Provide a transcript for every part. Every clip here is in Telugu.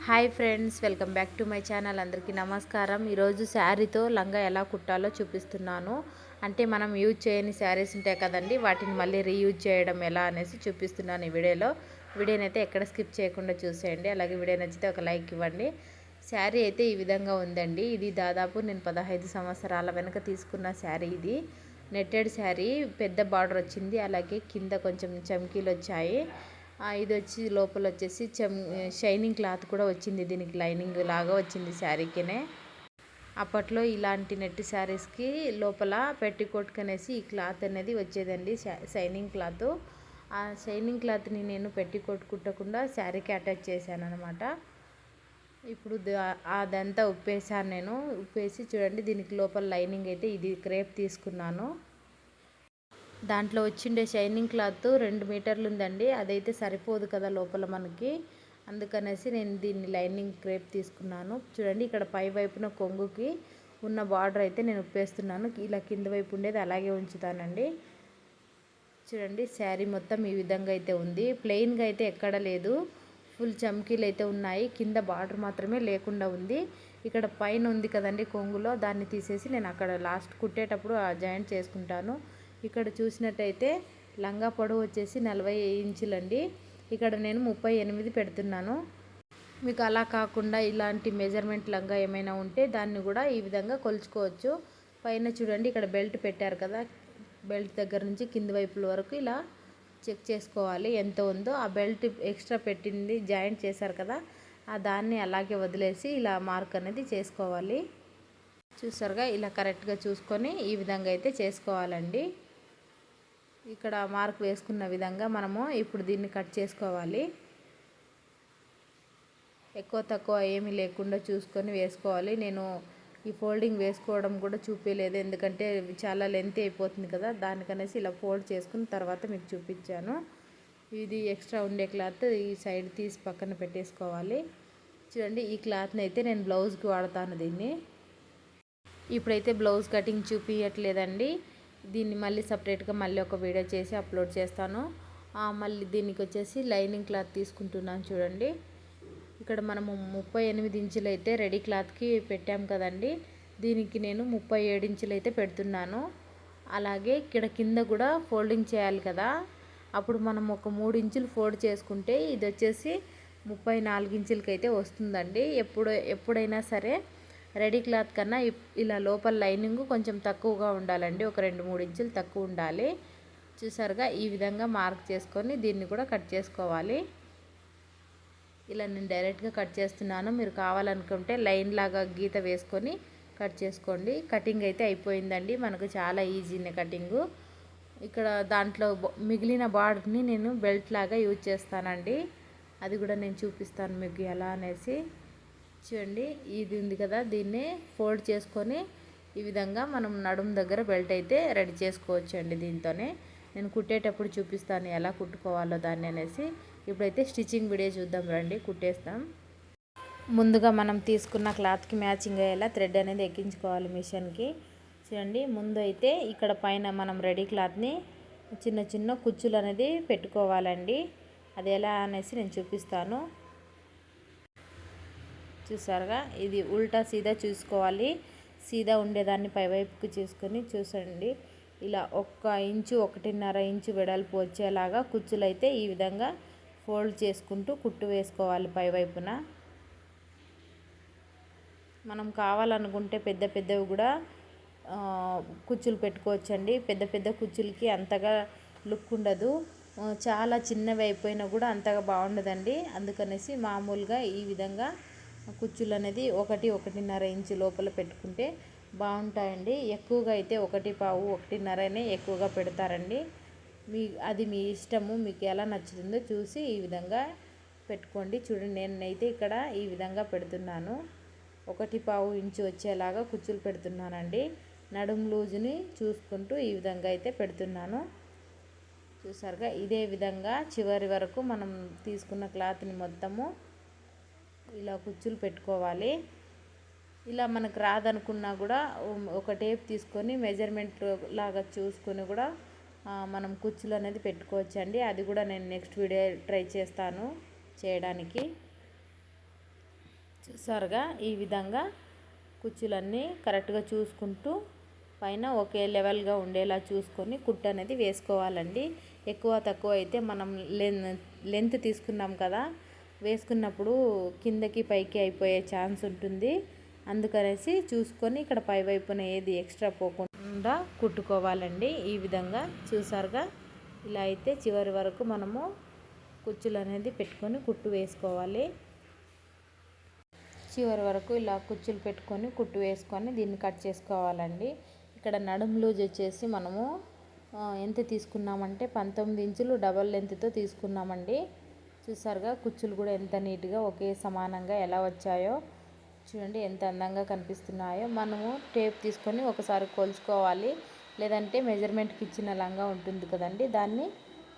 Hi friends, welcome back to my channel. అందరికీ నమస్కారం. ఈరోజు శారీతో లంగా ఎలా కుట్టాలో చూపిస్తున్నాను. అంటే మనం యూజ్ చేయని శారీస్ ఉంటాయి కదండి, వాటిని మళ్ళీ రీయూజ్ చేయడం ఎలా అనేసి చూపిస్తున్నాను ఈ వీడియోలో. వీడియోనైతే ఎక్కడ స్కిప్ చేయకుండా చూసేయండి. అలాగే వీడియో నచ్చితే ఒక లైక్ ఇవ్వండి. శారీ అయితే ఈ విధంగా ఉందండి. ఇది దాదాపు నేను 15 సంవత్సరాల వెనక తీసుకున్న శారీ. ఇది నెట్టెడ్ శారీ, పెద్ద బార్డర్ వచ్చింది. అలాగే కింద కొంచెం చమ్కీలు వచ్చాయి. ఇది వచ్చి లోపల వచ్చేసి షైనింగ్ క్లాత్ కూడా వచ్చింది. దీనికి లైనింగ్ లాగా వచ్చింది శారీకినే. అప్పట్లో ఇలాంటి నెట్ శారీస్కి లోపల పెట్టికోట్ కనేసి ఈ క్లాత్ అనేది వచ్చేదండి, షైనింగ్ క్లాత్. ఆ షైనింగ్ క్లాత్ని నేను పెట్టికోట్ కుట్టకుండా శారీకి అటాచ్ చేశాను అనమాట. ఇప్పుడు అదంతా ఉప్పేసాను నేను. ఉప్పేసి చూడండి, దీనికి లోపల లైనింగ్ అయితే ఇది క్రేప్ తీసుకున్నాను. దాంట్లో వచ్చిండే షైనింగ్ క్లాత్ 2 మీటర్లు ఉందండి. అదైతే సరిపోదు కదా లోపల మనకి, అందుకనేసి నేను దీన్ని లైనింగ్ క్రేప్ తీసుకున్నాను. చూడండి, ఇక్కడ పై వైపున కొంగుకి ఉన్న బార్డర్ అయితే నేను ఉప్పేస్తున్నాను. ఇలా కింద వైపు ఉండేది అలాగే ఉంచుతానండి. చూడండి, శారీ మొత్తం ఈ విధంగా అయితే ఉంది. ప్లెయిన్గా అయితే ఎక్కడ లేదు, ఫుల్ చమ్కీలు అయితే ఉన్నాయి. కింద బార్డర్ మాత్రమే లేకుండా ఉంది. ఇక్కడ పైన ఉంది కదండి కొంగులో, దాన్ని తీసేసి నేను అక్కడ లాస్ట్ కుట్టేటప్పుడు ఆ జాయింట్ చేసుకుంటాను. ఇక్కడ చూసినట్టయితే లంగా పొడవు వచ్చేసి 40 ఇంచులండి. ఇక్కడ నేను 38 పెడుతున్నాను. మీకు అలా కాకుండా ఇలాంటి మెజర్మెంట్ లంగా ఏమైనా ఉంటే దాన్ని కూడా ఈ విధంగా కొలుచుకోవచ్చు. పైన చూడండి, ఇక్కడ బెల్ట్ పెట్టారు కదా, బెల్ట్ దగ్గర నుంచి కింది వైపుల వరకు ఇలా చెక్ చేసుకోవాలి ఎంత ఉందో. ఆ బెల్ట్ ఎక్స్ట్రా పెట్టింది జాయింట్ చేశారు కదా, ఆ దాన్ని అలాగే వదిలేసి ఇలా మార్క్ అనేది చేసుకోవాలి. చూసారుగా, ఇలా కరెక్ట్గా చూసుకొని ఈ విధంగా అయితే చేసుకోవాలండి. ఇక్కడ మార్క్ వేసుకున్న విధంగా మనము ఇప్పుడు దీన్ని కట్ చేసుకోవాలి. ఎక్కువ తక్కువ ఏమీ లేకుండా చూసుకొని వేసుకోవాలి. నేను ఈ ఫోల్డింగ్ వేసుకోవడం కూడా చూపించలేదు, ఎందుకంటే చాలా లెంత్ అయిపోతుంది కదా, దానికనేసి ఇలా ఫోల్డ్ చేసుకుని తర్వాత మీకు చూపించాను. ఇది ఎక్స్ట్రా ఉండే క్లాత్ ఈ సైడ్ తీసి పక్కన పెట్టేసుకోవాలి. చూడండి, ఈ క్లాత్ని అయితే నేను బ్లౌజ్కి వాడతాను దీన్ని. ఇప్పుడైతే బ్లౌజ్ కటింగ్ చూపించట్లేదండి. దీన్ని మళ్ళీ సపరేట్గా మళ్ళీ ఒక వీడియో చేసి అప్లోడ్ చేస్తాను. మళ్ళీ దీనికి వచ్చేసి లైనింగ్ క్లాత్ తీసుకుంటున్నాను. చూడండి, ఇక్కడ మనము 38 ఇంచులు అయితే రెడీ క్లాత్కి పెట్టాం కదండి, దీనికి నేను 37 ఇంచులు అయితే పెడుతున్నాను. అలాగే ఇక్కడ కింద కూడా ఫోల్డింగ్ చేయాలి కదా, అప్పుడు మనం ఒక 3 ఇంచులు ఫోల్డ్ చేసుకుంటే ఇది వచ్చేసి 34 ఇంచులకి అయితే వస్తుందండి. ఎప్పుడైనా సరే రెడీ క్లాత్ కన్నా ఇలా లోపల లైనింగ్ కొంచెం తక్కువగా ఉండాలండి, ఒక 2-3 ఇంచులు తక్కువ ఉండాలి. చూసారుగా, ఈ విధంగా మార్క్ చేసుకొని దీన్ని కూడా కట్ చేసుకోవాలి. ఇలా నేను డైరెక్ట్గా కట్ చేస్తున్నాను. మీరు కావాలనుకుంటే లైన్ లాగా గీత వేసుకొని కట్ చేసుకోండి. కటింగ్ అయితే అయిపోయిందండి, మనకు చాలా ఈజీనే కటింగు. ఇక్కడ దాంట్లో మిగిలిన బార్డర్ని నేను బెల్ట్ లాగా యూజ్ చేస్తానండి, అది కూడా నేను చూపిస్తాను మీకు ఎలా అనేసి. చూడండి, ఇది ఉంది కదా, దీన్ని ఫోల్డ్ చేసుకొని ఈ విధంగా మనం నడుము దగ్గర బెల్ట్ అయితే రెడీ చేసుకోవచ్చు అండి. దీంతోనే నేను కుట్టేటప్పుడు చూపిస్తాను ఎలా కుట్టుకోవాలో దాన్ని అనేసి. ఇప్పుడైతే స్టిచ్చింగ్ వీడియో చూద్దాం రండి, కుట్టేస్తాం. ముందుగా మనం తీసుకున్న క్లాత్కి మ్యాచింగ్ అయ్యేలా థ్రెడ్ అనేది ఎక్కించుకోవాలి మిషన్కి. చూడండి, ముందు అయితే ఇక్కడ పైన మనం రెడీ క్లాత్ని చిన్న చిన్న కుచ్చులు అనేది పెట్టుకోవాలండి. అది ఎలా అనేసి నేను చూపిస్తాను. చూసారుగా, ఇది ఉల్టా సీదా చూసుకోవాలి. సీదా ఉండేదాన్ని పైవైపుకి చూసుకొని చూసండి, ఇలా 1 ఇంచు 1.5 ఇంచు వెడల్పు వచ్చేలాగా కుచ్చులు అయితే ఈ విధంగా ఫోల్డ్ చేసుకుంటూ కుట్టు వేసుకోవాలి పైవైపున. మనం కావాలనుకుంటే పెద్ద పెద్దవి కూడా కుచ్చులు పెట్టుకోవచ్చండి. పెద్ద పెద్ద కుచ్చులకి అంతగా లుక్ ఉండదు, చాలా చిన్నవి అయిపోయినా కూడా అంతగా బాగుండదండి. అందుకనేసి మామూలుగా ఈ విధంగా కుచ్చులు అనేది 1-1.5 ఇంచు లోపల పెట్టుకుంటే బాగుంటాయండి. ఎక్కువగా అయితే 1.5 1.5 ఎక్కువగా పెడతారండి. అది మీ ఇష్టము, మీకు ఎలా నచ్చుతుందో చూసి ఈ విధంగా పెట్టుకోండి. చూడండి, నేనైతే ఇక్కడ ఈ విధంగా పెడుతున్నాను. 1.5 ఇంచు వచ్చేలాగా కుచ్చులు పెడుతున్నానండి. నడుము లూజుని చూసుకుంటూ ఈ విధంగా అయితే పెడుతున్నాను. చూసారుగా, ఇదే విధంగా చివరి వరకు మనం తీసుకున్న క్లాత్ని మొత్తము ఇలా కుచ్చులు పెట్టుకోవాలి. ఇలా మనకు రాదనుకున్నా కూడా ఒక టేప్ తీసుకొని మెజర్మెంట్ లాగా చూసుకొని కూడా మనం కుచ్చులు అనేది పెట్టుకోవచ్చండి. అది కూడా నేను నెక్స్ట్ వీడియో ట్రై చేస్తాను చేయడానికి. చూసారుగా ఈ విధంగా కుచ్చులన్నీ కరెక్ట్గా చూసుకుంటూ పైన ఒకే లెవెల్గా ఉండేలా చూసుకొని కుట్టు అనేది వేసుకోవాలండి. ఎక్కువ తక్కువ అయితే మనం లెంత్ తీసుకున్నాం కదా, వేసుకున్నప్పుడు కిందకి పైకి అయిపోయే ఛాన్స్ ఉంటుంది. అందుకనేసి చూసుకొని ఇక్కడ పై వైపున ఏది ఎక్స్ట్రా పోకుండా కుట్టుకోవాలండి. ఈ విధంగా చూసారుగా ఇలా అయితే చివరి వరకు మనము కుచ్చులు అనేది పెట్టుకొని కుట్టు వేసుకోవాలి. చివరి వరకు ఇలా కుచ్చులు పెట్టుకొని కుట్టు వేసుకొని దీన్ని కట్ చేసుకోవాలండి. ఇక్కడ నడుము లూజ్ వచ్చేసి మనము ఎంత తీసుకున్నామంటే 19 ఇంచులు డబల్ లెంత్తో తీసుకున్నామండి. చూసారుగా కుచ్చులు కూడా ఎంత నీట్గా ఒకే సమానంగా ఎలా వచ్చాయో చూడండి, ఎంత అందంగా కనిపిస్తున్నాయో. మనము టేప్ తీసుకొని ఒకసారి కొలుచుకోవాలి, లేదంటే మెజర్మెంట్కి ఇచ్చిన లంగా ఉంటుంది కదండి, దాన్ని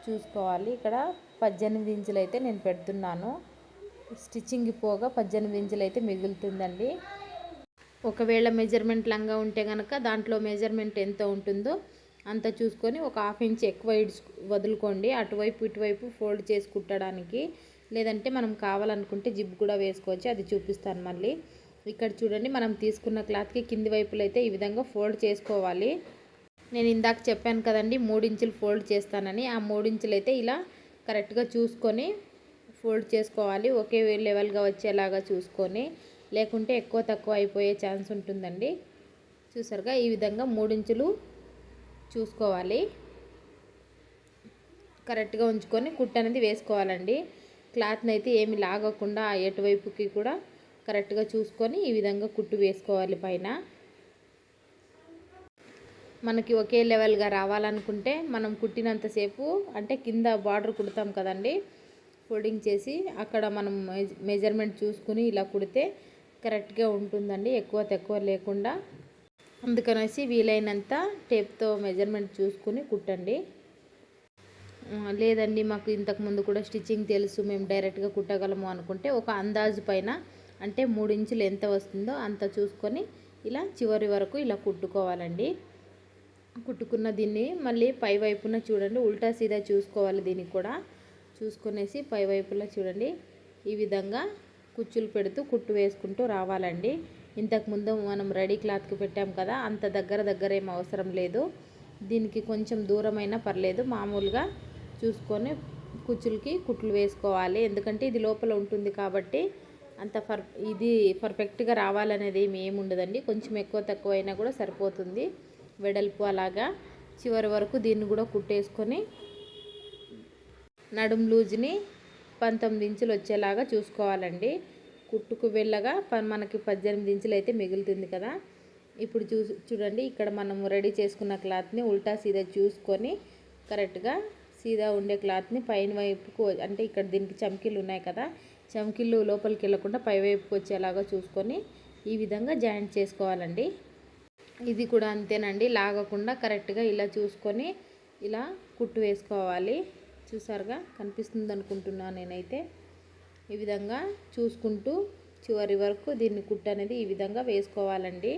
చూసుకోవాలి. ఇక్కడ 18 ఇంచులు అయితే నేను పెడుతున్నాను. స్టిచ్చింగ్ పోగా 18 ఇంచులు అయితే మిగులుతుందండి. ఒకవేళ మెజర్మెంట్ లంగా ఉంటే కనుక దాంట్లో మెజర్మెంట్ ఎంత ఉంటుందో అంత చూసుకొని ఒక 1/2 ఇంచ్ ఎక్కువ వదులుకోండి, అటువైపు ఇటువైపు ఫోల్డ్ చేసి కుట్టడానికి. లేదంటే మనం కావాలనుకుంటే జిప్ కూడా వేసుకోవచ్చు, అది చూపిస్తాను మళ్ళీ. ఇక్కడ చూడండి, మనం తీసుకున్న క్లాత్కి కింది వైపులో అయితే ఈ విధంగా ఫోల్డ్ చేసుకోవాలి. నేను ఇందాక చెప్పాను కదండి 3 ఇంచులు ఫోల్డ్ చేస్తానని, ఆ 3 ఇంచులు అయితే ఇలా కరెక్ట్గా చూసుకొని ఫోల్డ్ చేసుకోవాలి. ఒకే లెవెల్గా వచ్చేలాగా చూసుకొని, లేకుంటే ఎక్కువ తక్కువ అయిపోయే ఛాన్స్ ఉంటుందండి. చూసారుగా ఈ విధంగా 3 ఇంచులు చూసుకోవాలి, కరెక్ట్గా ఉంచుకొని కుట్టు అనేది వేసుకోవాలండి. క్లాత్ని అయితే ఏమి లాగకుండా ఎటువైపుకి కూడా కరెక్ట్గా చూసుకొని ఈ విధంగా కుట్టు వేసుకోవాలి. పైన మనకి ఒకే లెవెల్గా రావాలనుకుంటే మనం కుట్టినంతసేపు అంటే కింద బార్డర్ కుడతాం కదండి, ఫోల్డింగ్ చేసి అక్కడ మనం మెజర్మెంట్ చూసుకుని ఇలా కుడితే కరెక్ట్గా ఉంటుందండి, ఎక్కువ తక్కువ లేకుండా. అందుకనేసి వీలైనంత టేప్తో మెజర్మెంట్ చూసుకుని కుట్టండి. లేదండి మాకు ఇంతకుముందు కూడా స్టిచ్చింగ్ తెలుసు, మేము డైరెక్ట్గా కుట్టగలము అనుకుంటే ఒక అందాజు పైన అంటే 3 ఇంచులు ఎంత వస్తుందో అంత చూసుకొని ఇలా చివరి వరకు ఇలా కుట్టుకోవాలండి. కుట్టుకున్న దీన్ని మళ్ళీ పై వైపున చూడండి, ఉల్టా సీదా చూసుకోవాలి. దీనికి కూడా చూసుకునేసి పై వైపులా చూడండి, ఈ విధంగా కుచ్చులు పెడుతూ కుట్టు వేసుకుంటూ రావాలండి. ఇంతకుముందు మనం రెడీ క్లాత్కి పెట్టాం కదా, అంత దగ్గర ఏం అవసరం లేదు. దీనికి కొంచెం దూరమైనా పర్లేదు, మామూలుగా చూసుకొని కుచ్చులకి కుట్లు వేసుకోవాలి. ఎందుకంటే ఇది లోపల ఉంటుంది కాబట్టి అంత ఇది పర్ఫెక్ట్గా రావాలనేది ఏమి ఉండదండి. కొంచెం ఎక్కువ తక్కువ అయినా కూడా సరిపోతుంది వెడల్పు. అలాగా చివరి వరకు దీన్ని కూడా కుట్టేసుకొని నడుము లూజ్ని 19 ఇంచులు వచ్చేలాగా చూసుకోవాలండి. కుట్టుకు వెళ్ళగా మనకి 18 ఇంచులు అయితే మిగులుతుంది కదా. ఇప్పుడు చూడండి, ఇక్కడ మనము రెడీ చేసుకున్న క్లాత్ని ఉల్టా సీదా చూసుకొని కరెక్ట్గా సీదా ఉండే క్లాత్ని పైన వైపుకు అంటే ఇక్కడ దీనికి చమ్కీలు ఉన్నాయి కదా, చమ్కీలు లోపలికి వెళ్ళకుండా పై వైపుకి వచ్చేలాగా చూసుకొని ఈ విధంగా జాయింట్ చేసుకోవాలండి. ఇది కూడా అంతేనండి, లాగకుండా కరెక్ట్గా ఇలా చూసుకొని ఇలా కుట్టు వేసుకోవాలి. చూసారుగా, కనిపిస్తుంది అనుకుంటున్నాను నేనైతే. ఈ విధంగా చూసుకుంటూ చివరి వరకు దీన్ని కుట్టు అనేది ఈ విధంగా వేసుకోవాలండి.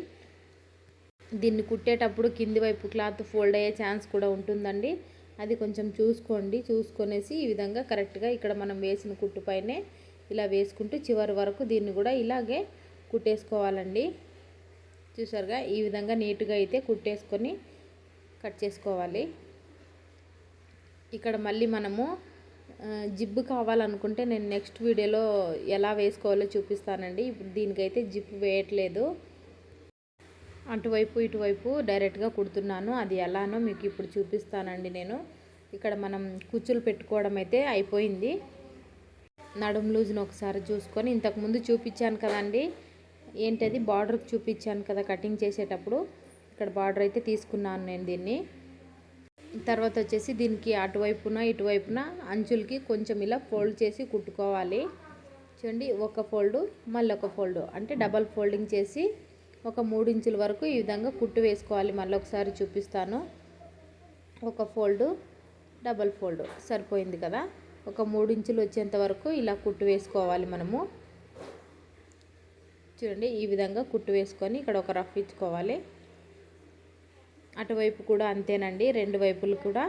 దీన్ని కుట్టేటప్పుడు కింది వైపు క్లాత్ ఫోల్డ్ అయ్యే ఛాన్స్ కూడా ఉంటుందండి, అది కొంచెం చూసుకోండి. చూసుకొనేసి ఈ విధంగా కరెక్ట్గా ఇక్కడ మనం వేసిన కుట్టు పైనే ఇలా వేసుకుంటూ చివరి వరకు దీన్ని కూడా ఇలాగే కుట్టేసుకోవాలండి. చూసారుగా, ఈ విధంగా నీట్గా అయితే కుట్టేసుకొని కట్ చేసుకోవాలి. ఇక్కడ మళ్ళీ మనము జిప్పు కావాలనుకుంటే నేను నెక్స్ట్ వీడియోలో ఎలా వేసుకోవాలో చూపిస్తానండి. ఇప్పుడు దీనికైతే జిప్ వేయట్లేదు, అటువైపు ఇటువైపు డైరెక్ట్గా కుడుతున్నాను. అది ఎలానో మీకు ఇప్పుడు చూపిస్తానండి. నేను ఇక్కడ మనం కుచ్చులు పెట్టుకోవడం అయితే అయిపోయింది. నడుము లూజ్ను ఒకసారి చూసుకొని ఇంతకుముందు చూపించాను కదండి, ఏంటది బార్డర్కి చూపించాను కదా కటింగ్ చేసేటప్పుడు, ఇక్కడ బార్డర్ అయితే తీసుకున్నాను నేను దీన్ని. తర్వాత వచ్చేసి దీనికి అటువైపున ఇటువైపున అంచులకి కొంచెం ఇలా ఫోల్డ్ చేసి కుట్టుకోవాలి. చూడండి, ఒక ఫోల్డు మళ్ళీ ఒక ఫోల్డు అంటే డబల్ ఫోల్డింగ్ చేసి ఒక 3 ఇంచుల వరకు ఈ విధంగా కుట్టు వేసుకోవాలి. మళ్ళీ ఒకసారి చూపిస్తాను. ఒక ఫోల్డు డబల్ ఫోల్డ్ సరిపోయింది కదా, ఒక 3 ఇంచులు వచ్చేంత వరకు ఇలా కుట్టు వేసుకోవాలి మనము. చూడండి, ఈ విధంగా కుట్టు వేసుకొని ఇక్కడ ఒక రఫ్ ఇచ్చుకోవాలి. అటువైపు కూడా అంతేనండి, రెండు వైపులు కూడా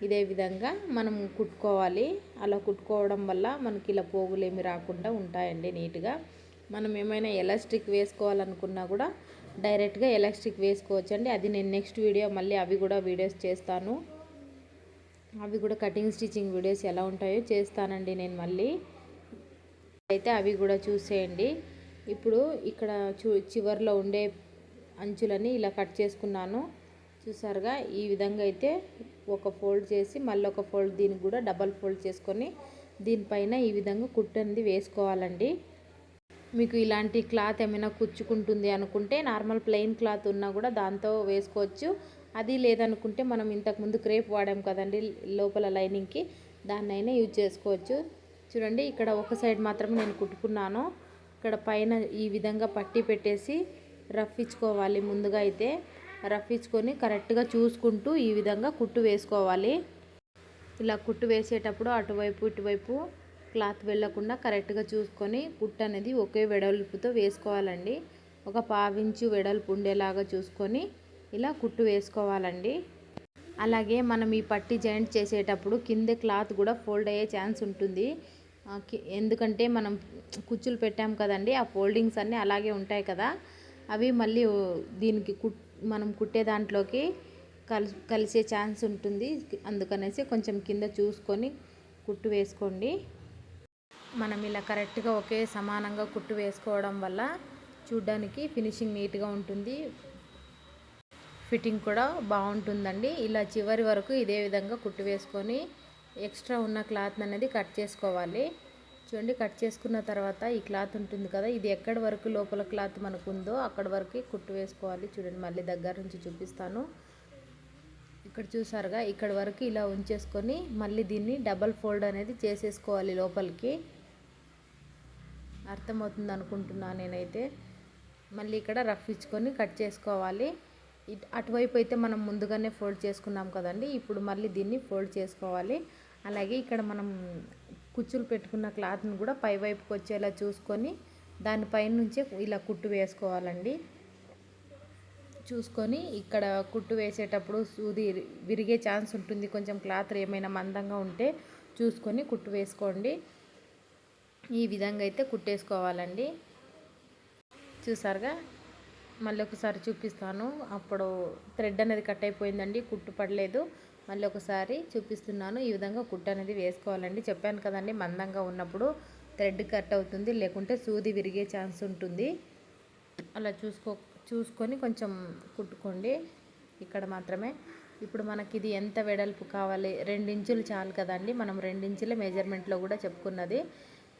ఇదే విధంగా మనం కుట్టుకోవాలి. అలా కుట్టుకోవడం వల్ల మనకి ఇలా పోగులేమి రాకుండా ఉంటాయండి నీట్గా. మనం ఏమైనా ఎలాస్టిక్ వేసుకోవాలనుకున్నా కూడా డైరెక్ట్గా ఎలాస్టిక్ వేసుకోవచ్చండి. అది నేను నెక్స్ట్ వీడియో మళ్ళీ అవి కూడా వీడియోస్ చేస్తాను. అవి కూడా కటింగ్ స్టిచ్చింగ్ వీడియోస్ ఎలా ఉంటాయో చేస్తానండి నేను మళ్ళీ. అయితే అవి కూడా చూసేయండి. ఇప్పుడు ఇక్కడ చివర్లో ఉండే అంచులని ఇలా కట్ చేసుకున్నాను. చూసారుగా, ఈ విధంగా అయితే ఒక ఫోల్డ్ చేసి మళ్ళీ ఒక ఫోల్డ్ దీనికి కూడా డబల్ ఫోల్డ్ చేసుకొని దీనిపైన ఈ విధంగా కుట్టు అనేది వేసుకోవాలండి. మీకు ఇలాంటి క్లాత్ ఏమైనా కుచ్చుకుంటుంది అనుకుంటే నార్మల్ ప్లెయిన్ క్లాత్ ఉన్నా కూడా దాంతో వేసుకోవచ్చు. అది లేదనుకుంటే మనం ఇంతకుముందు క్రేప్ వాడాం కదండి లోపల లైనింగ్కి, దాన్నైనా యూజ్ చేసుకోవచ్చు. చూడండి, ఇక్కడ ఒక సైడ్ మాత్రం నేను కుట్టుకున్నాను. ఇక్కడ పైన ఈ విధంగా పట్టీ పెట్టేసి రఫ్ ఇచ్చుకోవాలి. ముందుగా అయితే రఫ్ ఇచ్చుకొని కరెక్ట్గా చూసుకుంటూ ఈ విధంగా కుట్టు వేసుకోవాలి. ఇలా కుట్టు వేసేటప్పుడు అటువైపు ఇటువైపు క్లాత్ వెళ్ళకుండా కరెక్ట్గా చూసుకొని కుట్టు అనేది ఒకే వెడల్పుతో వేసుకోవాలండి. ఒక పావించు వెడల్పు ఉండేలాగా చూసుకొని ఇలా కుట్టు వేసుకోవాలండి. అలాగే మనం ఈ పట్టీ జాయింట్ చేసేటప్పుడు కింద క్లాత్ కూడా ఫోల్డ్ అయ్యే ఛాన్స్ ఉంటుంది. ఎందుకంటే మనం కుచ్చులు పెట్టాం కదండి, ఆ ఫోల్డింగ్స్ అన్నీ అలాగే ఉంటాయి కదా, అవి మళ్ళీ దీనికి మనం కుట్టే దాంట్లోకి కలిసే ఛాన్స్ ఉంటుంది. అందుకనేసి కొంచెం కింద చూసుకొని కుట్టు వేసుకోండి. మనం ఇలా కరెక్ట్గా ఒకే సమానంగా కుట్టు వేసుకోవడం వల్ల చూడ్డానికి ఫినిషింగ్ నీట్గా ఉంటుంది, ఫిట్టింగ్ కూడా బాగుంటుందండి. ఇలా చివరి వరకు ఇదే విధంగా కుట్టు వేసుకొని ఎక్స్ట్రా ఉన్న క్లాత్ అనేది కట్ చేసుకోవాలి. చూడండి, కట్ చేసుకున్న తర్వాత ఈ క్లాత్ ఉంటుంది కదా, ఇది ఎక్కడి వరకు లోపల క్లాత్ మనకు ఉందో అక్కడ వరకు కుట్టు వేసుకోవాలి. చూడండి, మళ్ళీ దగ్గర నుంచి చూపిస్తాను. ఇక్కడ చూసారుగా, ఇక్కడ వరకు ఇలా ఉంచేసుకొని మళ్ళీ దీన్ని డబల్ ఫోల్డ్ అనేది చేసేసుకోవాలి లోపలికి. అర్థమవుతుంది అనుకుంటున్నాను నేనైతే. మళ్ళీ ఇక్కడ రఫ్ ఇచ్చుకొని కట్ చేసుకోవాలి. అటువైపు అయితే మనం ముందుగానే ఫోల్డ్ చేసుకున్నాం కదండి, ఇప్పుడు మళ్ళీ దీన్ని ఫోల్డ్ చేసుకోవాలి. అలాగే ఇక్కడ మనం కుచ్చులు పెట్టుకున్న క్లాత్ని కూడా పై వైపుకి వచ్చేలా చూసుకొని దానిపైన నుంచే ఇలా కుట్టు వేసుకోవాలండి. చూసుకొని ఇక్కడ కుట్టు వేసేటప్పుడు సూది విరిగే ఛాన్స్ ఉంటుంది. కొంచెం క్లాత్ ఏమైనా మందంగా ఉంటే చూసుకొని కుట్టు వేసుకోండి. ఈ విధంగా అయితే కుట్టేసుకోవాలండి. చూసారుగా, మళ్ళీ ఒకసారి చూపిస్తాను. అప్పుడు థ్రెడ్ అనేది కట్ అయిపోయిందండి, కుట్టు పడలేదు. మళ్ళీ ఒకసారి చూపిస్తున్నాను. ఈ విధంగా కుట్టు అనేది వేసుకోవాలండి. చెప్పాను కదండి, మందంగా ఉన్నప్పుడు థ్రెడ్ కట్ అవుతుంది, లేకుంటే సూది విరిగే ఛాన్స్ ఉంటుంది. అలా చూసుకొని కొంచెం కుట్టుకోండి ఇక్కడ మాత్రమే. ఇప్పుడు మనకి ఇది ఎంత వెడల్పు కావాలి, 2 ఇంచులు చాలు కదండి. మనం 2 ఇంచుల మెజర్మెంట్లో కూడా చెప్పుకున్నది.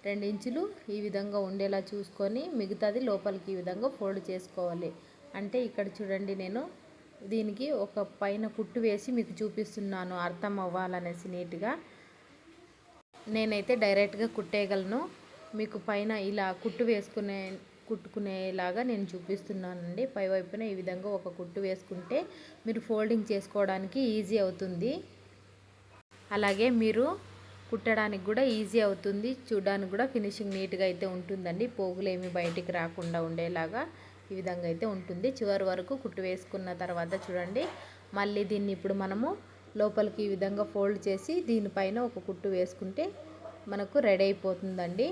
2 ఇంచులు ఈ విధంగా ఉండేలా చూసుకొని మిగతాది లోపలికి ఈ విధంగా ఫోల్డ్ చేసుకోవాలి. అంటే ఇక్కడ చూడండి, నేను దీనికి ఒక పైన కుట్టు వేసి మీకు చూపిస్తున్నాను అర్థం అవ్వాలనేసి నీట్గా. నేనైతే డైరెక్ట్గా కుట్టేయగలను, మీకు పైన ఇలా కుట్టుకునేలాగా నేను చూపిస్తున్నానండి. పై వైపున ఈ విధంగా ఒక కుట్టు వేసుకుంటే మీరు ఫోల్డింగ్ చేసుకోవడానికి ఈజీ అవుతుంది. అలాగే మీరు కుట్టడానికి కూడా ఈజీ అవుతుంది, చూడడానికి కూడా ఫినిషింగ్ నీట్గా అయితే ఉంటుందండి. పోగులు ఏమి బయటికి రాకుండా ఉండేలాగా ఈ విధంగా అయితే ఉంటుంది. చివరి వరకు కుట్టు వేసుకున్న తర్వాత చూడండి, మళ్ళీ దీన్ని ఇప్పుడు మనము లోపలికి ఈ విధంగా ఫోల్డ్ చేసి దీనిపైన ఒక కుట్టు వేసుకుంటే మనకు రెడీ అయిపోతుందండి.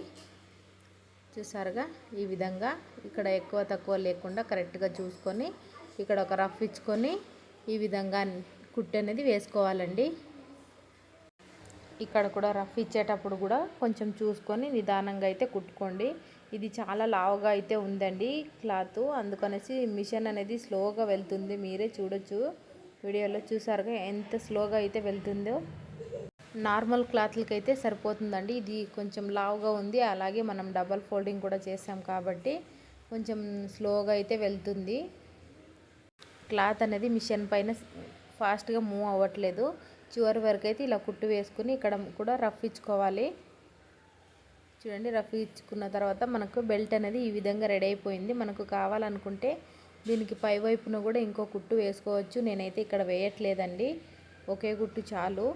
చూసారుగా, ఈ విధంగా ఇక్కడ ఎక్కువ తక్కువ లేకుండా కరెక్ట్గా చూసుకొని ఇక్కడ ఒక రఫ్ ఇచ్చుకొని ఈ విధంగా కుట్టు అనేది వేసుకోవాలండి. ఇక్కడ కూడా రఫ్ ఇచ్చేటప్పుడు కూడా కొంచెం చూసుకొని నిదానంగా అయితే కుట్టుకోండి. ఇది చాలా లావుగా అయితే ఉందండి క్లాత్, అందుకనేసి మిషన్ అనేది స్లోగా వెళ్తుంది. మీరే చూడొచ్చు వీడియోలో. చూసారుగా ఎంత స్లోగా అయితే వెళ్తుందో. నార్మల్ క్లాత్లకి అయితే సరిపోతుందండి, ఇది కొంచెం లావుగా ఉంది. అలాగే మనం డబల్ ఫోల్డింగ్ కూడా చేసాం కాబట్టి కొంచెం స్లోగా అయితే వెళ్తుంది. క్లాత్ అనేది మిషన్ పైన ఫాస్ట్గా మూవ్ అవ్వట్లేదు. చివరి వరకు అయితే ఇలా కుట్టు వేసుకుని ఇక్కడ కూడా రఫ్ ఇచ్చుకోవాలి. చూడండి, రఫ్ ఇచ్చుకున్న తర్వాత మనకు బెల్ట్ అనేది ఈ విధంగా రెడీ అయిపోయింది. మనకు కావాలనుకుంటే దీనికి పై వైపున కూడా ఇంకో కుట్టు వేసుకోవచ్చు. నేనైతే ఇక్కడ వేయట్లేదండి, ఒకే కుట్టు చాలు.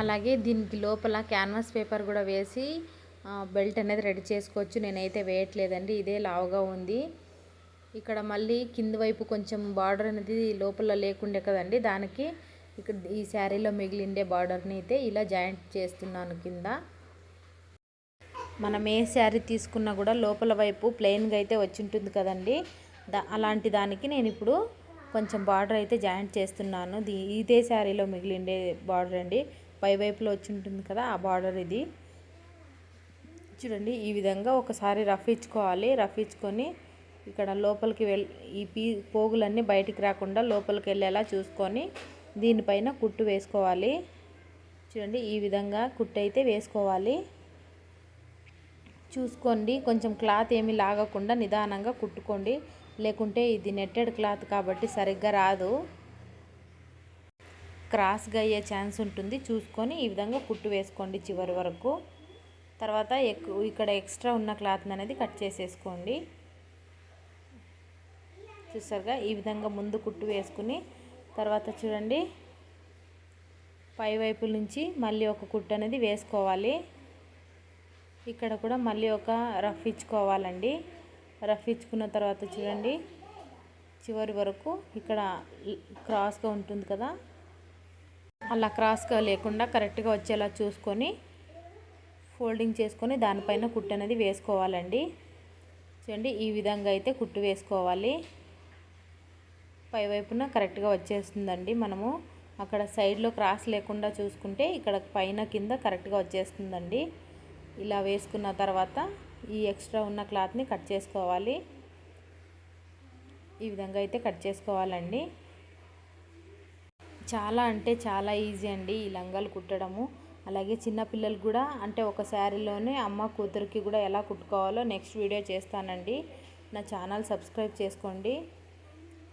అలాగే దీనికి లోపల క్యాన్వాస్ పేపర్ కూడా వేసి బెల్ట్ అనేది రెడీ చేసుకోవచ్చు. నేనైతే వేయట్లేదండి, ఇదే లావుగా ఉంది. ఇక్కడ మళ్ళీ కింద వైపు కొంచెం బార్డర్ అనేది లోపల లేకుండే కదండి, దానికి ఇక్కడ ఈ శారీలో మిగిలిండే బార్డర్ని అయితే ఇలా జాయింట్ చేస్తున్నాను కింద. మనం ఏ శారీ తీసుకున్నా కూడా లోపల వైపు ప్లెయిన్గా అయితే వచ్చి ఉంటుంది కదండి. అలాంటి దానికి నేను ఇప్పుడు కొంచెం బార్డర్ అయితే జాయింట్ చేస్తున్నాను. ఇదే శారీలో మిగిలిండే బార్డర్ అండి, పై వైపులో వచ్చి ఉంటుంది కదా ఆ బార్డర్ ఇది. చూడండి ఈ విధంగా ఒకసారి రఫ్ ఇచ్చుకోవాలి. రఫ్ ఇచ్చుకొని ఇక్కడ లోపలికి ఈ పోగులన్నీ బయటికి రాకుండా లోపలికి వెళ్ళేలా చూసుకొని దీనిపైన కుట్టు వేసుకోవాలి. చూడండి ఈ విధంగా కుట్టు అయితే వేసుకోవాలి. చూసుకోండి, కొంచెం క్లాత్ ఏమీ లాగకుండా నిదానంగా కుట్టుకోండి, లేకుంటే ఇది నెట్టెడ్ క్లాత్ కాబట్టి సరిగ్గా రాదు, క్రాస్గా అయ్యే ఛాన్స్ ఉంటుంది. చూసుకొని ఈ విధంగా కుట్టు వేసుకోండి చివరి వరకు. తర్వాత ఇక్కడ ఎక్స్ట్రా ఉన్న క్లాత్ అనేది కట్ చేసేసుకోండి. చూసారుగా ఈ విధంగా ముందు కుట్టు వేసుకుని తర్వాత చూడండి పై వైపు నుంచి మళ్ళీ ఒక కుట్టు అనేది వేసుకోవాలి. ఇక్కడ కూడా మళ్ళీ ఒక రఫ్ ఇచ్చుకోవాలండి. రఫ్ ఇచ్చుకున్న తర్వాత చూడండి చివరి వరకు ఇక్కడ క్రాస్గా ఉంటుంది కదా, అలా క్రాస్గా లేకుండా కరెక్ట్గా వచ్చేలా చూసుకొని ఫోల్డింగ్ చేసుకొని దానిపైన కుట్టు అనేది వేసుకోవాలండి. చూడండి ఈ విధంగా అయితే కుట్టు వేసుకోవాలి. పై వైపున కరెక్ట్గా వచ్చేస్తుందండి. మనము అక్కడ సైడ్లో క్రాస్ లేకుండా చూసుకుంటే ఇక్కడ పైన కింద కరెక్ట్గా వచ్చేస్తుందండి. ఇలా వేసుకున్న తర్వాత ఈ ఎక్స్ట్రా ఉన్న క్లాత్ని కట్ చేసుకోవాలి. ఈ విధంగా అయితే కట్ చేసుకోవాలండి. చాలా అంటే చాలా ఈజీ అండి ఈ లంగాలు కుట్టడము. అలాగే చిన్నపిల్లలు కూడా, అంటే ఒక శారీలోనే అమ్మ కూతురికి కూడా ఎలా కుట్టుకోవాలో నెక్స్ట్ వీడియో చేస్తానండి. నా ఛానల్ సబ్స్క్రైబ్ చేసుకోండి.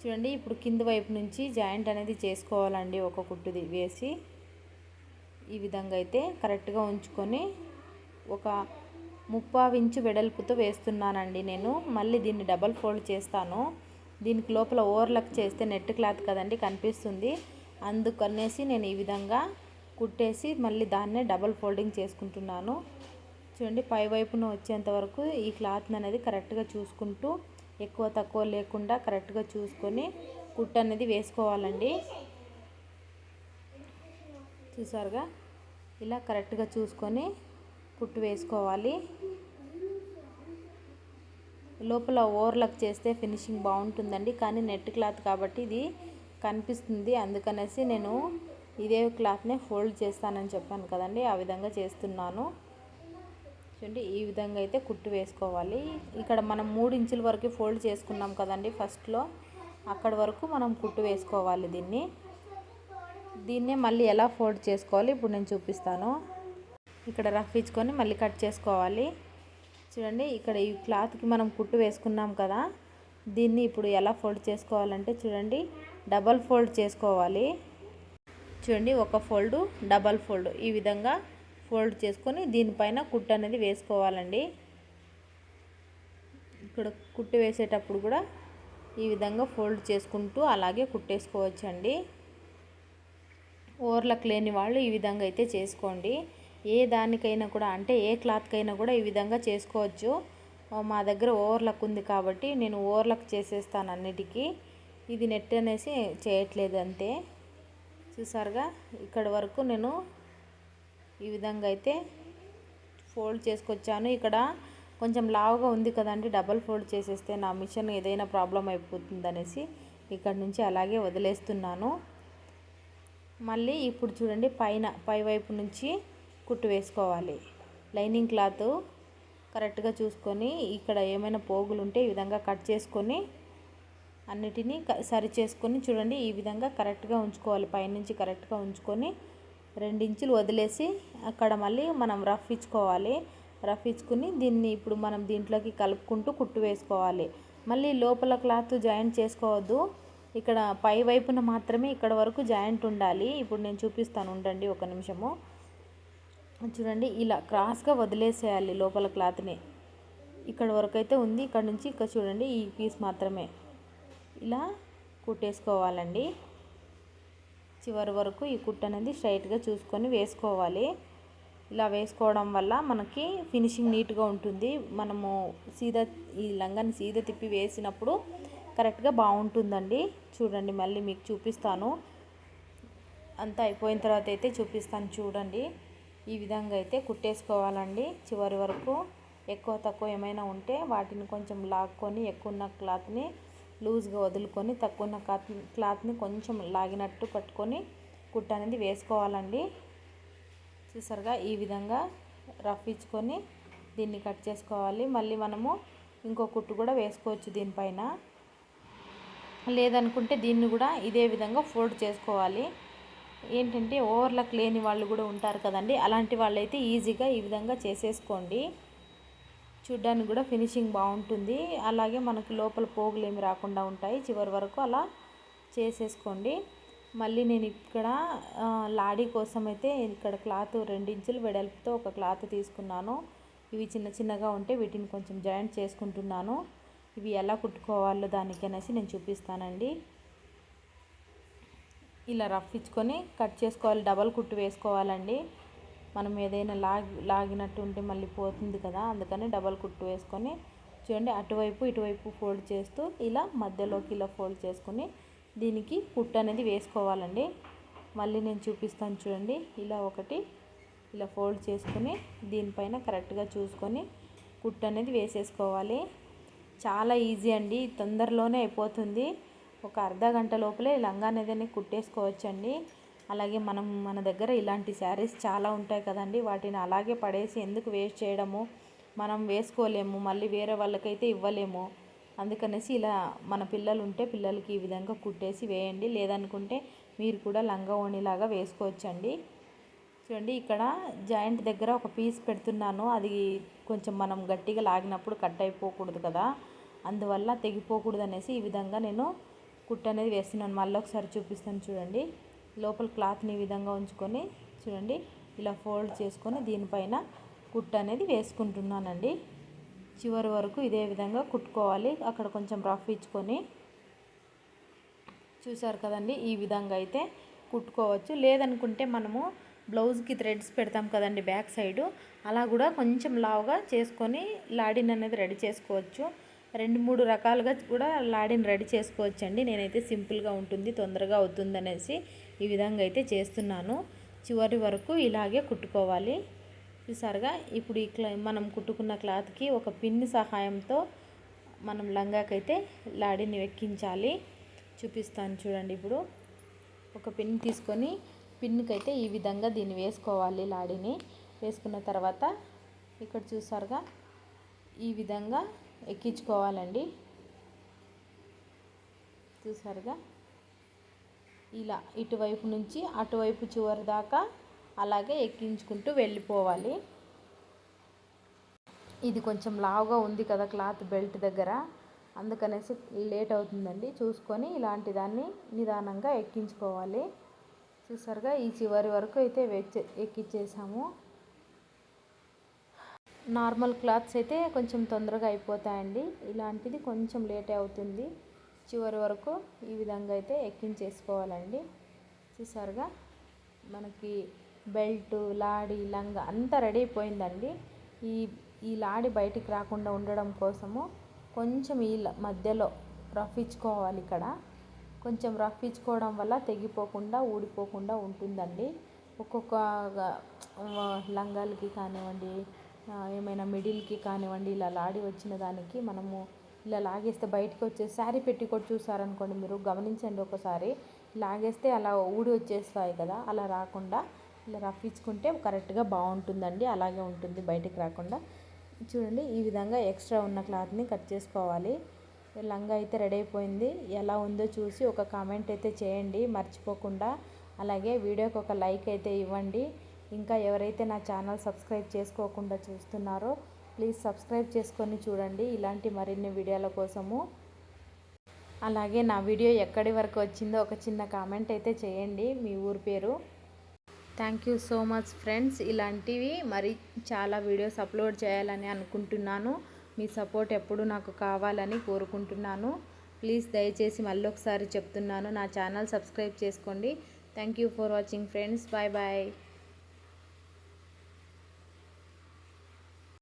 చూడండి ఇప్పుడు కింద వైపు నుంచి జాయింట్ అనేది చేసుకోవాలండి. ఒక కుట్టుది వేసి ఈ విధంగా అయితే కరెక్ట్గా ఉంచుకొని ఒక 3/4 ఇంచు వెడల్పుతో వేస్తున్నానండి నేను. మళ్ళీ దీన్ని డబల్ ఫోల్డ్ చేస్తాను. దీనికి లోపల ఓవర్లక్ చేస్తే నెట్ క్లాత్ కదండి కనిపిస్తుంది, అందుకనేసి నేను ఈ విధంగా కుట్టేసి మళ్ళీ దాన్నే డబల్ ఫోల్డింగ్ చేసుకుంటున్నాను. చూడండి పై వైపున వచ్చేంత వరకు ఈ క్లాత్ అనేది కరెక్ట్గా చూసుకుంటూ ఎక్కువ తక్కువ లేకుండా కరెక్ట్గా చూసుకొని కుట్టు అనేది వేసుకోవాలండి. చూసారుగా ఇలా కరెక్ట్గా చూసుకొని కుట్టు వేసుకోవాలి. లోపల ఓవర్లక్ చేస్తే ఫినిషింగ్ బాగుంటుందండి, కానీ నెట్ క్లాత్ కాబట్టి ఇది కనిపిస్తుంది, అందుకనేసి నేను ఇదే క్లాత్నే ఫోల్డ్ చేస్తానని చెప్పాను కదండి, ఆ విధంగా చేస్తున్నాను. చూడండి ఈ విధంగా అయితే కుట్టు వేసుకోవాలి. ఇక్కడ మనం 3 ఇంచుల వరకు ఫోల్డ్ చేసుకున్నాం కదండి ఫస్ట్లో, అక్కడ వరకు మనం కుట్టు వేసుకోవాలి. దీన్నే మళ్ళీ ఎలా ఫోల్డ్ చేసుకోవాలి ఇప్పుడు నేను చూపిస్తాను. ఇక్కడ రఫ్ ఇచ్చుకొని మళ్ళీ కట్ చేసుకోవాలి. చూడండి ఇక్కడ ఈ క్లాత్కి మనం కుట్టు వేసుకున్నాం కదా, దీన్ని ఇప్పుడు ఎలా ఫోల్డ్ చేసుకోవాలంటే చూడండి డబల్ ఫోల్డ్ చేసుకోవాలి. చూడండి ఒక ఫోల్డ్ డబల్ ఫోల్డ్ ఈ విధంగా ఫోల్డ్ చేసుకొని దీనిపైన కుట్టు అనేది వేసుకోవాలండి. ఇక్కడ కుట్టు వేసేటప్పుడు కూడా ఈ విధంగా ఫోల్డ్ చేసుకుంటూ అలాగే కుట్టేసుకోవచ్చండి. ఓవర్లక్ లేని వాళ్ళు ఈ విధంగా అయితే చేసుకోండి. ఏ దానికైనా కూడా, అంటే ఏ క్లాత్కైనా కూడా ఈ విధంగా చేసుకోవచ్చు. మా దగ్గర ఓవర్లక్ ఉంది కాబట్టి నేను ఓవర్లక్ చేసేస్తాను అన్నిటికీ. ఇది నెట్ అనేసి చేయట్లేదు అంతే. చూసారుగా ఇక్కడ వరకు నేను ఈ విధంగా అయితే ఫోల్డ్ చేసుకొచ్చాను. ఇక్కడ కొంచెం లావుగా ఉంది కదండి, డబల్ ఫోల్డ్ చేసేస్తే నా మిషన్ ఏదైనా ప్రాబ్లం అయిపోతుంది అనేసి ఇక్కడ నుంచి అలాగే వదిలేస్తున్నాను. మళ్ళీ ఇప్పుడు చూడండి పై వైపు నుంచి కుట్టు వేసుకోవాలి. లైనింగ్ క్లాత్ కరెక్ట్గా చూసుకొని ఇక్కడ ఏమైనా పోగులు ఉంటే ఈ విధంగా కట్ చేసుకొని అన్నిటినీ సరి చేసుకొని చూడండి ఈ విధంగా కరెక్ట్గా ఉంచుకోవాలి. పైనుంచి కరెక్ట్గా ఉంచుకొని 2 ఇంచులు వదిలేసి అక్కడ మళ్ళీ మనం రఫ్ ఇచ్చుకోవాలి. రఫ్ ఇచ్చుకుని దీన్ని ఇప్పుడు మనం దీంట్లోకి కలుపుకుంటూ కుట్టు వేసుకోవాలి. మళ్ళీ లోపల క్లాత్ జాయింట్ చేసుకోవద్దు, ఇక్కడ పై వైపున మాత్రమే ఇక్కడ వరకు జాయింట్ ఉండాలి. ఇప్పుడు నేను చూపిస్తాను, ఉండండి ఒక నిమిషము. చూడండి ఇలా క్రాస్గా వదిలేసేయాలి లోపల క్లాత్ని. ఇక్కడ వరకు అయితే ఉంది, ఇక్కడ నుంచి ఇక్కడ చూడండి ఈ పీస్ మాత్రమే ఇలా కుట్టేసుకోవాలండి. చివరి వరకు ఈ కుట్టు అనేది స్ట్రైట్గా చూసుకొని వేసుకోవాలి. ఇలా వేసుకోవడం వల్ల మనకి ఫినిషింగ్ నీట్గా ఉంటుంది. మనము ఈ లంగాని సీదా తిప్పి వేసినప్పుడు కరెక్ట్గా బాగుంటుందండి. చూడండి మళ్ళీ మీకు చూపిస్తాను, అంతా అయిపోయిన తర్వాత అయితే చూపిస్తాను. చూడండి ఈ విధంగా అయితే కుట్టేసుకోవాలండి చివరి వరకు. ఎక్కువ తక్కువ ఏమైనా ఉంటే వాటిని కొంచెం లాక్కొని ఎక్కువ ఉన్న క్లాత్ని లూజ్గా వదులుకొని తక్కువ ఉన్న క్లాత్ని కొంచెం లాగినట్టు పట్టుకొని కుట్టు అనేది వేసుకోవాలండి. చూసారుగా ఈ విధంగా రఫ్ ఇచ్చుకొని దీన్ని కట్ చేసుకోవాలి. మళ్ళీ మనము ఇంకో కుట్టు కూడా వేసుకోవచ్చు దీనిపైన. లేదనుకుంటే దీన్ని కూడా ఇదే విధంగా ఫోల్డ్ చేసుకోవాలి. ఏంటంటే ఓవర్లాక్ లేని వాళ్ళు కూడా ఉంటారు కదండి, అలాంటి వాళ్ళైతే ఈజీగా ఈ విధంగా చేసేసుకోండి. చూడ్డానికి కూడా ఫినిషింగ్ బాగుంటుంది. అలాగే మనకు లోపల పోగులు ఏమి రాకుండా ఉంటాయి. చివరి వరకు అలా చేసేసుకోండి. మళ్ళీ నేను ఇక్కడ లాడీ కోసం అయితే ఇక్కడ క్లాత్ 2 ఇంచులు వెడల్పుతో ఒక క్లాత్ తీసుకున్నాను. ఇవి చిన్న చిన్నగా ఉంటే వీటిని కొంచెం జాయింట్ చేసుకుంటున్నాను. ఇవి ఎలా కుట్టుకోవాలో దానికి అనేసి నేను చూపిస్తానండి. ఇలా రఫ్ ఇచ్చుకొని కట్ చేసుకోవాలి. డబల్ కుట్టు వేసుకోవాలండి. మనం ఏదైనా లాగినట్టు ఉంటే మళ్ళీ పోతుంది కదా, అందుకని డబల్ కుట్టు వేసుకొని చూడండి అటువైపు ఇటువైపు ఫోల్డ్ చేస్తూ ఇలా మధ్యలోకి ఇలా ఫోల్డ్ చేసుకొని దీనికి కుట్టు అనేది వేసుకోవాలండి. మళ్ళీ నేను చూపిస్తాను చూడండి. ఇలా ఒకటి ఇలా ఫోల్డ్ చేసుకొని దీనిపైన కరెక్ట్గా చూసుకొని కుట్టు అనేది వేసేసుకోవాలి. చాలా ఈజీ అండి, తొందరలోనే అయిపోతుంది. ఒక అర్ధ గంట లోపలే లంగా అనేది కుట్టేసుకోవచ్చండి. అలాగే మన దగ్గర ఇలాంటి శారీస్ చాలా ఉంటాయి కదండి, వాటిని అలాగే పడేసి ఎందుకు వేస్ట్ చేయడము, మనం వేసుకోలేము, మళ్ళీ వేరే వాళ్ళకైతే ఇవ్వలేము. అందుకనేసి ఇలా మన పిల్లలు ఉంటే పిల్లలకి ఈ విధంగా కుట్టేసి వేయండి. లేదనుకుంటే మీరు కూడా లంగా ఓణిలాగా వేసుకోవచ్చండి. చూడండి ఇక్కడ జాయింట్ దగ్గర ఒక పీస్ పెడుతున్నాను. అది కొంచెం మనం గట్టిగా లాగినప్పుడు కట్ అయిపోకూడదు కదా, అందువల్ల తెగిపోకూడదు అనేసి ఈ విధంగా నేను కుట్టు అనేది వేస్తున్నాను. మళ్ళీ ఒకసారి చూపిస్తాను చూడండి. లోపల క్లాత్ని ఈ విధంగా ఉంచుకొని చూడండి ఇలా ఫోల్డ్ చేసుకొని దీనిపైన కుట్టు అనేది వేసుకుంటున్నానండి. చివరి వరకు ఇదే విధంగా కుట్టుకోవాలి. అక్కడ కొంచెం రఫ్ ఇచ్చుకొని చూసారు కదండి, ఈ విధంగా అయితే కుట్టుకోవచ్చు. లేదనుకుంటే మనము బ్లౌజ్కి థ్రెడ్స్ పెడతాం కదండి బ్యాక్ సైడు, అలా కూడా కొంచెం లావుగా చేసుకొని లాడిన్ అనేది రెడీ చేసుకోవచ్చు. 2-3 రకాలుగా కూడా లాడిన్ రెడీ చేసుకోవచ్చు అండి. నేనైతే సింపుల్గా ఉంటుంది, తొందరగా అవుతుంది అనేసి ఈ విధంగా అయితే చేస్తున్నాను. చివరి వరకు ఇలాగే కుట్టుకోవాలి. చూసారుగా ఇప్పుడు మనం కుట్టుకున్న క్లాత్కి ఒక పిన్ సహాయంతో మనం లంగాకైతే లాడిని ఎక్కించాలి. చూపిస్తాను చూడండి. ఇప్పుడు ఒక పిన్ తీసుకొని పిన్కైతే ఈ విధంగా దీన్ని వేసుకోవాలి. లాడిని వేసుకున్న తర్వాత ఇక్కడ చూసారుగా ఈ విధంగా ఎక్కించుకోవాలండి. చూసారుగా ఇలా ఇటువైపు నుంచి అటువైపు చివరి దాకా అలాగే ఎక్కించుకుంటూ వెళ్ళిపోవాలి. ఇది కొంచెం లావుగా ఉంది కదా క్లాత్ బెల్ట్ దగ్గర, అందుకనేసి లేట్ అవుతుందండి. చూసుకొని ఇలాంటి దాన్ని నిదానంగా ఎక్కించుకోవాలి. చూసారుగా ఈ చివరి వరకు అయితే ఎక్కించేసాము. నార్మల్ క్లాత్స్ అయితే కొంచెం తొందరగా అయిపోతాయండి, ఇలాంటిది కొంచెం లేట్ అవుతుంది. చివరి వరకు ఈ విధంగా అయితే ఎక్కించేసుకోవాలండి. చూసారుగా మనకి బెల్ట్, లాడి, లంగా అంతా రెడీ అయిపోయిందండి. ఈ లాడి బయటికి రాకుండా ఉండడం కోసము కొంచెం ఈ మధ్యలో రఫ్ ఇచ్చుకోవాలి. ఇక్కడ కొంచెం రఫ్ ఇచ్చుకోవడం వల్ల తెగిపోకుండా ఊడిపోకుండా ఉంటుందండి. ఒక్కొక్క లంగాలకి కానివ్వండి, ఏమైనా మిడిల్కి కానివ్వండి, ఇలా లాడి వచ్చిన దానికి మనము ఇలా లాగేస్తే బయటకు వచ్చే శారీ పెట్టికోట్ చూసారనుకోండి, మీరు గమనించండి ఒకసారి, లాగేస్తే అలా ఊడి వచ్చేస్తాయి కదా, అలా రాకుండా ఇలా రఫ్ ఇచ్చుకుంటే కరెక్ట్గా బాగుంటుందండి. అలాగే ఉంటుంది బయటకు రాకుండా. చూడండి ఈ విధంగా ఎక్స్ట్రా ఉన్న క్లాత్ని కట్ చేసుకోవాలి. లంగా అయితే రెడీ అయిపోయింది. ఎలా ఉందో చూసి ఒక కామెంట్ అయితే చేయండి మర్చిపోకుండా. అలాగే వీడియోకి ఒక లైక్ అయితే ఇవ్వండి. ఇంకా ఎవరైతే నా ఛానల్ సబ్స్క్రైబ్ చేసుకోకుండా చూస్తున్నారో ప్లీజ్ సబ్స్క్రైబ్ చేసుకొని చూడండి ఇలాంటి మరిన్ని వీడియోల కోసము. అలాగే నా వీడియో ఎక్కడి వరకు వచ్చిందో ఒక చిన్న కామెంట్ అయితే చేయండి, మీ ఊరి పేరు. Thank you so much friends. ఇలాంటివి మరి చాలా వీడియోస్ అప్లోడ్ చేయాలని అనుకుంటున్నాను. మీ సపోర్ట్ ఎప్పుడు నాకు కావాలని కోరుకుంటున్నాను. ప్లీజ్ దయచేసి మళ్ళీ ఒకసారి చెప్తున్నాను, నా ఛానల్ సబ్స్క్రైబ్ చేసుకోండి. Thank you for watching friends. Bye bye.